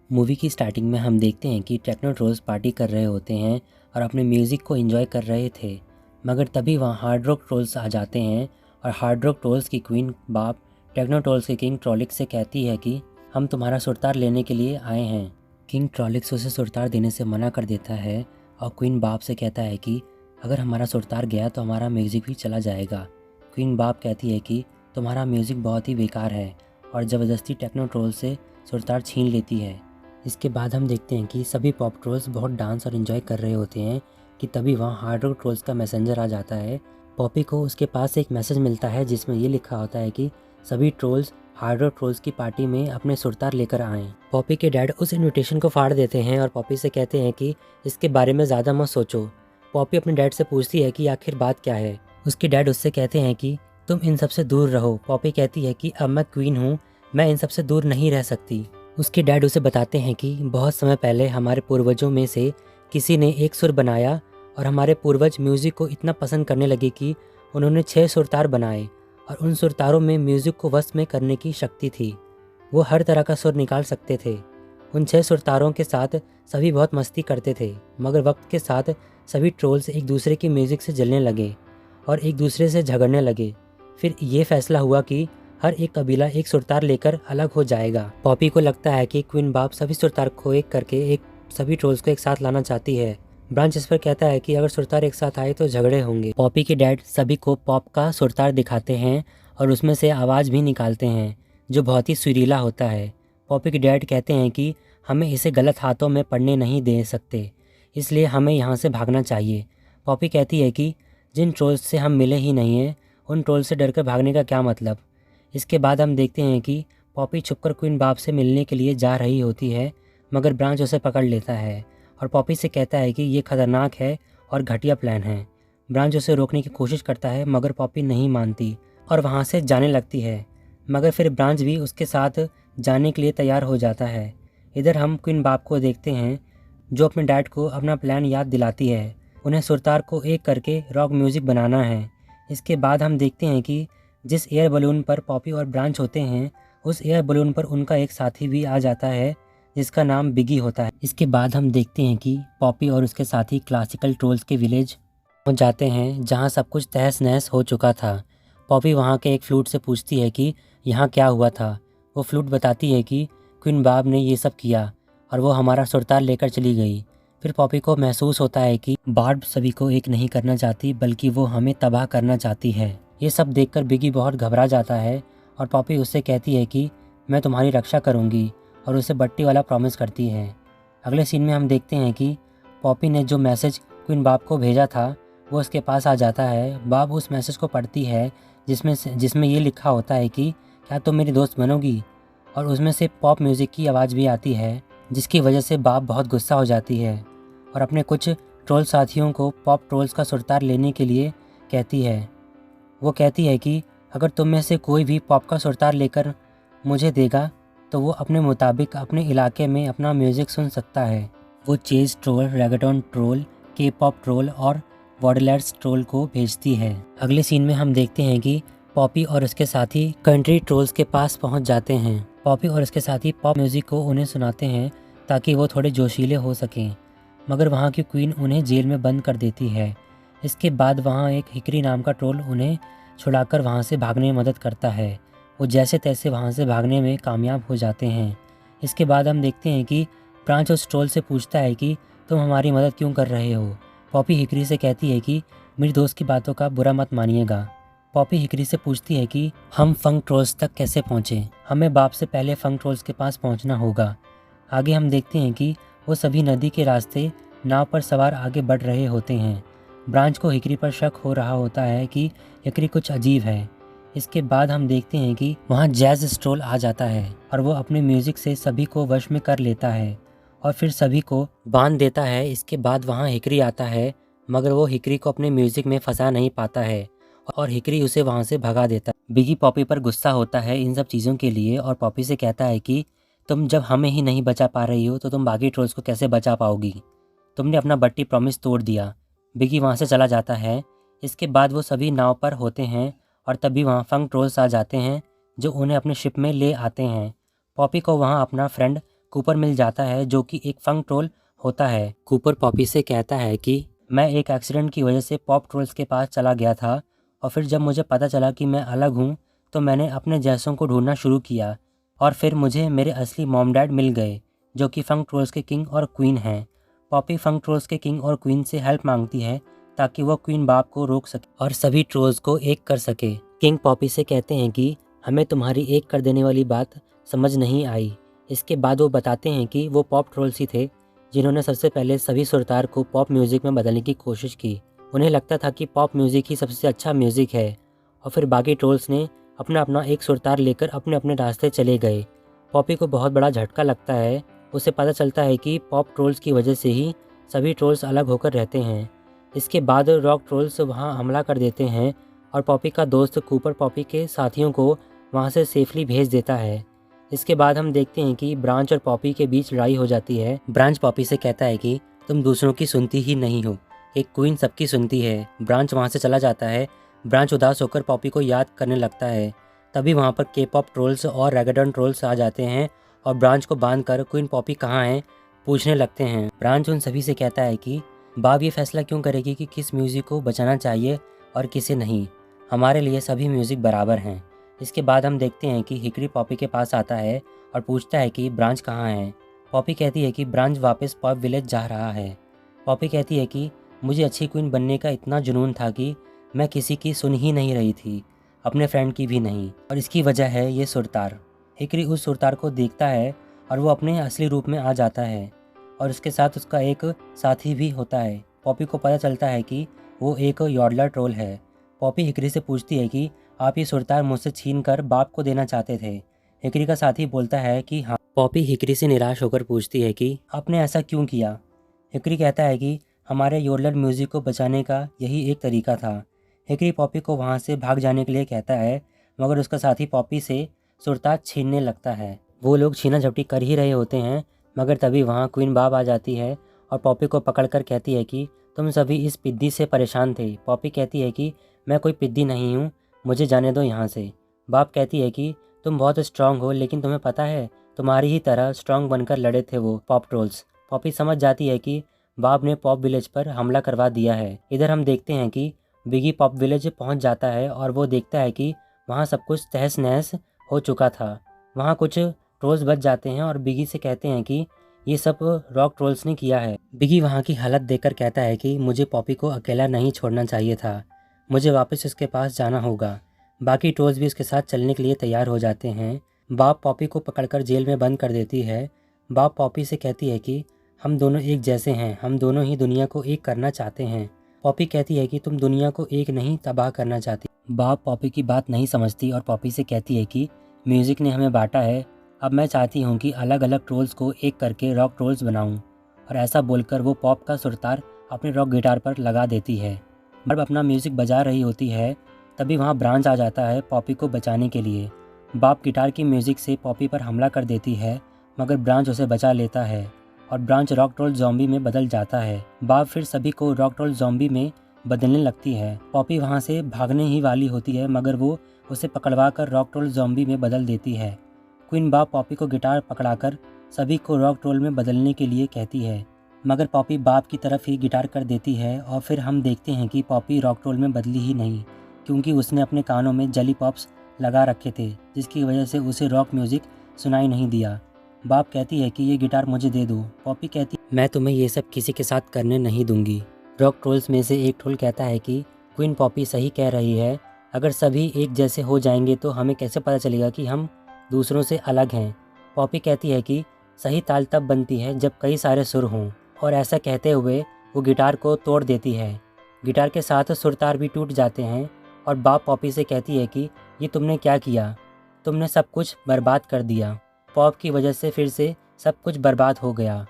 Movie की starting में हम देखते हैं कि टेक्नो ट्रोल्स पार्टी कर रहे होते हैं और अपने म्यूज़िक को एंजॉय कर रहे थे, मगर तभी वहाँ हार्ड रॉक ट्रोल्स आ जाते हैं और हार्ड रॉक ट्रोल्स की क्वीन बाप टेक्नो ट्रोल्स के किंग ट्रॉलिक्स से कहती है कि हम तुम्हारा सुरतार लेने के लिए आए हैं। किंग ट्रॉलिक्स उसे सुरतार देने से मना कर देता है और क्वीन बाप से कहता है कि अगर हमारा सुरतार गया तो हमारा म्यूज़िक भी चला जाएगा। क्वीन बाप कहती है कि तुम्हारा म्यूज़िक बहुत ही बेकार है और ज़बरदस्ती टेक्नो ट्रोल से सुरतार छीन लेती है। इसके बाद हम देखते हैं कि सभी पॉप ट्रोल्स बहुत डांस और इन्जॉय कर रहे होते हैं कि तभी वहाँ हार्ड रॉक ट्रोल्स का मैसेंजर आ जाता है। पॉपी को उसके पास एक मैसेज मिलता है जिसमें ये लिखा होता है कि सभी ट्रोल्स हार्ड रॉक ट्रोल्स की पार्टी में अपने सुरतार लेकर आएँ। पॉपी के डैड उस इनविटेशन को फाड़ देते हैं और पॉपी से कहते हैं कि इसके बारे में ज़्यादा मत सोचो। पॉपी अपने डैड से पूछती है कि आखिर बात क्या है। उसके डैड उससे कहते हैं कि तुम इन सब से दूर रहो। पॉपी कहती है कि अब मैं क्वीन हूँ, मैं इन सब से दूर नहीं रह सकती। उसके डैड उसे बताते हैं कि बहुत समय पहले हमारे पूर्वजों में से किसी ने एक सुर बनाया और हमारे पूर्वज म्यूज़िक को इतना पसंद करने लगे कि उन्होंने 6 सुरतार बनाए और उन सुरतारों में म्यूज़िक को वश में करने की शक्ति थी। वो हर तरह का सुर निकाल सकते थे। उन 6 सुरतारों के साथ सभी बहुत मस्ती करते थे, मगर वक्त के साथ सभी ट्रोल्स एक दूसरे की म्यूज़िक से जलने लगे और एक दूसरे से झगड़ने लगे। फिर ये फैसला हुआ कि हर एक कबीला एक सुरतार लेकर अलग हो जाएगा। पॉपी को लगता है कि क्वीन बाप सभी सुरतार को एक करके सभी ट्रोल्स को एक साथ लाना चाहती है। ब्रांच इस पर कहता है कि अगर सुरतार एक साथ आए तो झगड़े होंगे। पॉपी के डैड सभी को पॉप का सुरतार दिखाते हैं और उसमें से आवाज़ भी निकालते हैं जो बहुत ही सुरीला होता है। पॉपी के डैड कहते हैं कि हमें इसे गलत हाथों में पड़ने नहीं दे सकते, इसलिए हमें यहाँ से भागना चाहिए। पॉपी कहती है कि जिन ट्रोल्स से हम मिले ही नहीं हैं उन ट्रोल्स से डरकर भागने का क्या मतलब। इसके बाद हम देखते हैं कि पॉपी छुपकर क्वीन बाप से मिलने के लिए जा रही होती है, मगर ब्रांच उसे पकड़ लेता है और पॉपी से कहता है कि ये खतरनाक है और घटिया प्लान है। ब्रांच उसे रोकने की कोशिश करता है, मगर पॉपी नहीं मानती और वहाँ से जाने लगती है, मगर फिर ब्रांच भी उसके साथ जाने के लिए तैयार हो जाता है। इधर हम क्वीन बाप को देखते हैं जो अपने डैड को अपना प्लान याद दिलाती है। उन्हें सुरतार को एक करके रॉक म्यूज़िक बनाना है। इसके बाद हम देखते हैं कि जिस एयर बलून पर पॉपी और ब्रांच होते हैं उस एयर बलून पर उनका एक साथी भी आ जाता है जिसका नाम बिगी होता है। इसके बाद हम देखते हैं कि पॉपी और उसके साथी क्लासिकल ट्रोल्स के विलेज पहुंच जाते हैं जहां सब कुछ तहस नहस हो चुका था। पॉपी वहां के एक फ्लूट से पूछती है कि यहाँ क्या हुआ था। वो फ्लूट बताती है कि क्वीन बाब ने ये सब किया और वो हमारा सुरतार लेकर चली गई। फिर पॉपी को महसूस होता है कि बार्ब सभी को एक नहीं करना चाहती बल्कि वो हमें तबाह करना चाहती है। ये सब देखकर बिगी बहुत घबरा जाता है और पॉपी उससे कहती है कि मैं तुम्हारी रक्षा करूंगी और उसे बट्टी वाला प्रॉमिस करती है। अगले सीन में हम देखते हैं कि पॉपी ने जो मैसेज क्वीन बाब को भेजा था वो उसके पास आ जाता है। बाब उस मैसेज को पढ़ती है जिसमें ये लिखा होता है कि क्या तुम मेरी दोस्त बनोगी, और उसमें से पॉप म्यूज़िक की आवाज़ भी आती है जिसकी वजह से बाब बहुत गुस्सा हो जाती है और अपने कुछ ट्रोल साथियों को पॉप ट्रोल्स का सुरतार लेने के लिए कहती है। वो कहती है कि अगर तुम में से कोई भी पॉप का सुरतार लेकर मुझे देगा तो वो अपने मुताबिक अपने इलाके में अपना म्यूज़िक सुन सकता है। वो चेज ट्रोल, रेगेटन ट्रोल, के पॉप ट्रोल और वॉडलर्स ट्रोल को भेजती है। अगले सीन में हम देखते हैं कि पॉपी और उसके साथी कंट्री ट्रोल्स के पास पहुंच जाते हैं। पॉपी और उसके साथी पॉप म्यूज़िक को उन्हें सुनाते हैं ताकि वो थोड़े जोशीले हो सकें, मगर वहाँ की क्वीन उन्हें जेल में बंद कर देती है। इसके बाद वहाँ एक हिकरी नाम का ट्रोल उन्हें छुड़ाकर वहाँ से भागने में मदद करता है। वो जैसे तैसे वहाँ से भागने में कामयाब हो जाते हैं। इसके बाद हम देखते हैं कि ब्रांच उस ट्रोल से पूछता है कि तुम हमारी मदद क्यों कर रहे हो। पॉपी हिकरी से कहती है कि मेरी दोस्त की बातों का बुरा मत मानिएगा। पॉपी हिकरी से पूछती है कि हम फंक ट्रोल्स तक कैसे पहुँचें। हमें बाप से पहले फंक ट्रोल्स के पास पहुँचना होगा। आगे हम देखते हैं कि वो सभी नदी के रास्ते नाव पर सवार आगे बढ़ रहे होते हैं। ब्रांच को हिकरी पर शक हो रहा होता है कि हिकरी कुछ अजीब है। इसके बाद हम देखते हैं कि वहाँ जैज स्ट्रोल आ जाता है और वो अपने म्यूज़िक से सभी को वश में कर लेता है और फिर सभी को बांध देता है। इसके बाद वहाँ हिकरी आता है, मगर वो हिकरी को अपने म्यूज़िक में फंसा नहीं पाता है और हिकरी उसे वहाँ से भगा देता है। बिगी पॉपी पर गुस्सा होता है इन सब चीज़ों के लिए और पॉपी से कहता है कि तुम जब हमें ही नहीं बचा पा रही हो तो तुम बाकी ट्रोल्स को कैसे बचा पाओगी। तुमने अपना बट्टी प्रॉमिस तोड़ दिया। बिगी वहाँ से चला जाता है। इसके बाद वो सभी नाव पर होते हैं और तभी वहाँ फंक ट्रोल्स आ जाते हैं जो उन्हें अपने शिप में ले आते हैं। पॉपी को वहाँ अपना फ्रेंड कूपर मिल जाता है जो कि एक फंक ट्रोल होता है। कूपर पॉपी से कहता है कि मैं एक एक्सीडेंट की वजह से पॉप ट्रोल्स के पास चला गया था और फिर जब मुझे पता चला कि मैं अलग हूँ तो मैंने अपने जैसों को ढूंढना शुरू किया और फिर मुझे मेरे असली मॉम डैड मिल गए जो कि फंक ट्रोल्स के किंग और क्वीन हैं। पॉपी फंक ट्रोल्स के किंग और क्वीन से हेल्प मांगती है ताकि वो क्वीन बाप को रोक सके और सभी ट्रोल्स को एक कर सके। किंग पॉपी से कहते हैं कि हमें तुम्हारी एक कर देने वाली बात समझ नहीं आई। इसके बाद वो बताते हैं कि वो पॉप ट्रोल्स ही थे जिन्होंने सबसे पहले सभी सुरतार को पॉप म्यूज़िक में बदलने की कोशिश की। उन्हें लगता था कि पॉप म्यूज़िक ही सबसे अच्छा म्यूज़िक है और फिर बाकी ट्रोल्स ने अपना अपना एक सुरतार लेकर अपने अपने रास्ते चले गए। पॉपी को बहुत बड़ा झटका लगता है। उसे पता चलता है कि पॉप ट्रोल्स की वजह से ही सभी ट्रोल्स अलग होकर रहते हैं। इसके बाद रॉक ट्रोल्स वहां हमला कर देते हैं और पॉपी का दोस्त कूपर पॉपी के साथियों को वहां से सेफली भेज देता है। इसके बाद हम देखते हैं कि ब्रांच और पॉपी के बीच लड़ाई हो जाती है। ब्रांच पॉपी से कहता है कि तुम दूसरों की सुनती ही नहीं हो, एक क्वीन सबकी सुनती है। ब्रांच वहाँ से चला जाता है। ब्रांच उदास होकर पॉपी को याद करने लगता है। तभी वहाँ पर के पॉप ट्रोल्स और रैगेटन ट्रोल्स आ जाते हैं और ब्रांच को बांधकर क्वीन पॉपी कहाँ है पूछने लगते हैं। ब्रांच उन सभी से कहता है कि बाब ये फैसला क्यों करेगी कि किस म्यूज़िक को बचाना चाहिए और किसे नहीं। हमारे लिए सभी म्यूज़िक बराबर हैं। इसके बाद हम देखते हैं कि हिकरी पॉपी के पास आता है और पूछता है कि ब्रांच कहाँ है। पॉपी कहती है कि ब्रांच वापस पॉप विलेज जा रहा है। पॉपी कहती है कि मुझे अच्छी क्वीन बनने का इतना जुनून था कि मैं किसी की सुन ही नहीं रही थी, अपने फ्रेंड की भी नहीं, और इसकी वजह है ये सुरतार। हिकरी उस सुरतार को देखता है और वो अपने असली रूप में आ जाता है और उसके साथ उसका एक साथी भी होता है। पॉपी को पता चलता है कि वो एक यॉडलर ट्रोल है। पॉपी हिकरी से पूछती है कि आप ये सुरतार मुझसे छीन कर बाप को देना चाहते थे। हिकरी का साथी बोलता है कि हाँ। पॉपी हिकरी से निराश होकर पूछती है कि आपने ऐसा क्यों किया। हिकरी कहता है कि हमारे यॉडलर म्यूज़िक को बचाने का यही एक तरीका था। हिकरी पॉपी को वहाँ से भाग जाने के लिए कहता है मगर उसका साथी पॉपी से सुरतार छीनने लगता है। वो लोग छीना झपटी कर ही रहे होते हैं मगर तभी वहाँ क्वीन बाब आ जाती है और पॉपी को पकड़कर कहती है कि तुम सभी इस पिद्दी से परेशान थे। पॉपी कहती है कि मैं कोई पिद्दी नहीं हूँ, मुझे जाने दो यहाँ से। बाब कहती है कि तुम बहुत स्ट्रांग हो लेकिन तुम्हें पता है तुम्हारी ही तरह स्ट्रांग बनकर लड़े थे वो पॉप ट्रोल्स। पॉपी समझ जाती है कि बाब ने पॉप विलेज पर हमला करवा दिया है। इधर हम देखते हैं कि बिगी पॉप विलेज पहुँच जाता है और वो देखता है कि वहाँ सब कुछ तहस नहस हो चुका था। वहाँ कुछ ट्रोल्स बच जाते हैं और बिगी से कहते हैं कि ये सब रॉक ट्रोल्स ने किया है। बिगी वहाँ की हालत देखकर कहता है कि मुझे पॉपी को अकेला नहीं छोड़ना चाहिए था, मुझे वापस उसके पास जाना होगा। बाकी ट्रोल्स भी उसके साथ चलने के लिए तैयार हो जाते हैं। बाप पॉपी को पकड़कर जेल में बंद कर देती है। बाप पॉपी से कहती है कि हम दोनों एक जैसे हैं, हम दोनों ही दुनिया को एक करना चाहते हैं। पॉपी कहती है कि तुम दुनिया को एक नहीं तबाह करना चाहती। बाप पॉपी की बात नहीं समझती और पॉपी से कहती है कि म्यूज़िक ने हमें बांटा है, अब मैं चाहती हूँ कि अलग अलग ट्रोल्स को एक करके रॉक ट्रोल्स बनाऊँ। और ऐसा बोलकर वो पॉप का सुरतार अपने रॉक गिटार पर लगा देती है। जब अपना म्यूज़िक बजा रही होती है तभी वहाँ ब्रांच आ जाता है पॉपी को बचाने के लिए। बाप गिटार की म्यूज़िक से पॉपी पर हमला कर देती है मगर ब्रांच उसे बचा लेता है और ब्रांच रॉक ट्रोल ज़ॉम्बी में बदल जाता है। बाप फिर सभी को रॉक ट्रोल ज़ॉम्बी में बदलने लगती है। पॉपी वहाँ से भागने ही वाली होती है मगर वो उसे पकड़वा कर रॉक ट्रोल ज़ॉम्बी में बदल देती है। क्वीन बाप पॉपी को गिटार पकड़ाकर सभी को रॉक ट्रोल में बदलने के लिए कहती है मगर पॉपी बाप की तरफ ही गिटार कर देती है और फिर हम देखते हैं कि पॉपी रॉक ट्रोल में बदली ही नहीं क्योंकि उसने अपने कानों में जली पॉप्स लगा रखे थे जिसकी वजह से उसे रॉक म्यूज़िक सुनाई नहीं दिया। बाप कहती है कि ये गिटार मुझे दे दो। पॉपी कहती मैं तुम्हें ये सब किसी के साथ करने नहीं दूंगी। रॉक ट्रोल्स में से एक ट्रोल कहता है कि क्वीन पॉपी सही कह रही है, अगर सभी एक जैसे हो जाएंगे तो हमें कैसे पता चलेगा कि हम दूसरों से अलग हैं। पॉपी कहती है कि सही ताल तब बनती है जब कई सारे सुर हों, और ऐसा कहते हुए वो गिटार को तोड़ देती है। गिटार के साथ सुरतार भी टूट जाते हैं और बाप पॉपी से कहती है कि ये तुमने क्या किया, तुमने सब कुछ बर्बाद कर दिया। पॉप की वजह से फिर से सब कुछ बर्बाद हो गया।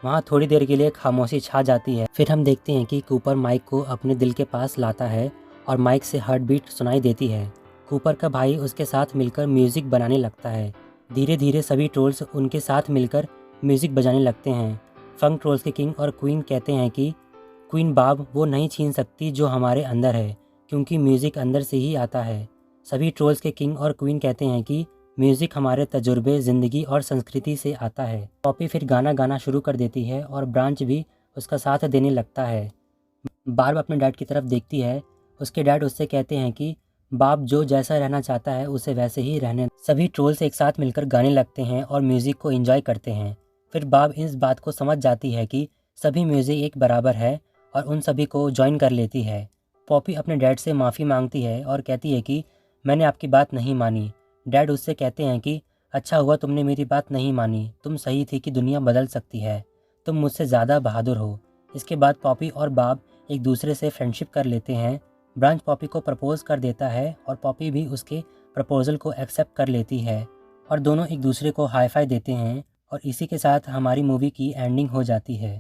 वहाँ थोड़ी देर के लिए खामोशी छा जाती है। फिर हम देखते हैं कि कूपर माइक को अपने दिल के पास लाता है और माइक से हार्ट बीट सुनाई देती है। कूपर का भाई उसके साथ मिलकर म्यूज़िक बनाने लगता है। धीरे धीरे सभी ट्रोल्स उनके साथ मिलकर म्यूज़िक बजाने लगते हैं। फंक ट्रोल्स के किंग और क्वीन कहते हैं कि क्वीन बाब वो नहीं छीन सकती जो हमारे अंदर है क्योंकि म्यूज़िक अंदर से ही आता है। सभी ट्रोल्स के किंग और क्वीन कहते हैं कि म्यूज़िक हमारे तजुर्बे, ज़िंदगी और संस्कृति से आता है। पॉपी फिर गाना गाना शुरू कर देती है और ब्रांच भी उसका साथ देने लगता है। बार्ब अपने डैड की तरफ देखती है। उसके डैड उससे कहते हैं कि बाब जो जैसा रहना चाहता है उसे वैसे ही रहने। सभी ट्रोल्स एक साथ मिलकर गाने लगते हैं और म्यूज़िक को एंजॉय करते हैं। फिर बाब इस बात को समझ जाती है कि सभी म्यूज़िक एक बराबर है और उन सभी को ज्वाइन कर लेती है। पॉपी अपने डैड से माफ़ी मांगती है और कहती है कि मैंने आपकी बात नहीं मानी। डैड उससे कहते हैं कि अच्छा हुआ तुमने मेरी बात नहीं मानी, तुम सही थी कि दुनिया बदल सकती है, तुम मुझसे ज़्यादा बहादुर हो। इसके बाद पॉपी और बाब एक दूसरे से फ्रेंडशिप कर लेते हैं। ब्रांच पॉपी को प्रपोज़ कर देता है और पॉपी भी उसके प्रपोज़ल को एक्सेप्ट कर लेती है और दोनों एक दूसरे को हाई फाई देते हैं और इसी के साथ हमारी मूवी की एंडिंग हो जाती है।